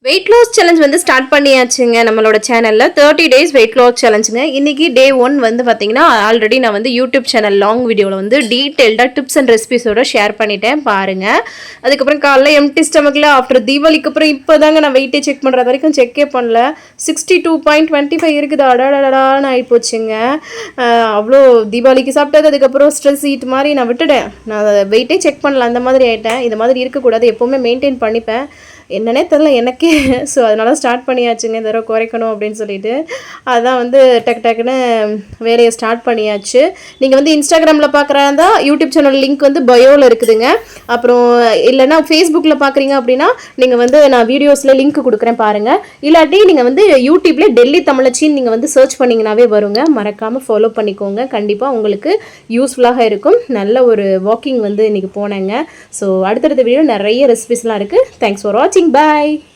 Weight loss challenge வந்து start பண்ணியாச்சுங்க நம்மளோட சேனலில் 30 days வெயிட் லாஸ் சேலஞ்சுங்க. இன்றைக்கி டே 1 வந்து பார்த்தீங்கன்னா ஆல்ரெடி நான் வந்து யூடியூப் சேனல் லாங் வீடியோவில் வந்து டீட்டெயில்டாக டிப்ஸ் அண்ட் ரெசிபிஸோட ஷேர் பண்ணிட்டேன் பாருங்கள். அதுக்கப்புறம் காலைல எம்டி ஸ்டமக்கில் ஆஃப்டர் தீபாவளிக்கு அப்புறம் இப்போ தாங்க நான் வெயிட்டே செக் பண்ணுறது வரைக்கும் செக்கே பண்ணல. 62.25 இருக்குது. அடாடாடான்னு ஆகிப்போச்சுங்க. அவ்வளோ தீபாவளிக்கு சாப்பிட்டது, அதுக்கப்புறம் ஸ்ட்ரெஸ் ஈட் மாதிரி நான் விட்டுட்டேன். நான் வெயிட்டே செக் பண்ணல, அந்த மாதிரி ஆகிட்டேன். இந்த மாதிரி இருக்கக்கூடாது, எப்போவுமே மெயின்டைன் பண்ணிப்பேன். என்னன்னே தெரில எனக்கே. ஸோ அதனால் ஸ்டார்ட் பண்ணியாச்சுங்க இந்த தடவை குறைக்கணும் அப்படின்னு சொல்லிட்டு. அதுதான் வந்து டக்குன்னு வேலையை ஸ்டார்ட் பண்ணியாச்சு. நீங்கள் வந்து இன்ஸ்டாகிராமில் பார்க்குறாந்தா யூடியூப் சேனல் லிங்க் வந்து பயோவில் இருக்குதுங்க. அப்புறம் இல்லைன்னா ஃபேஸ்புக்கில் பார்க்குறீங்க அப்படின்னா நீங்கள் வந்து நான் வீடியோஸில் லிங்க் கொடுக்குறேன் பாருங்கள். இல்லாட்டி நீங்கள் வந்து யூடியூப்லேயே டெல்லி தமிழச்சின்னு நீங்கள் வந்து சர்ச் பண்ணிங்கனாவே வருங்க. மறக்காமல் ஃபாலோ பண்ணிக்கோங்க, கண்டிப்பாக உங்களுக்கு யூஸ்ஃபுல்லாக இருக்கும். நல்ல ஒரு வாக்கிங் வந்து இன்றைக்கி போனேங்க. ஸோ அடுத்தடுத்த வீடியோ நிறைய ரெசிபிஸ்லாம் இருக்குது. தேங்க்ஸ் ஃபார் வாட்சிங். Bye.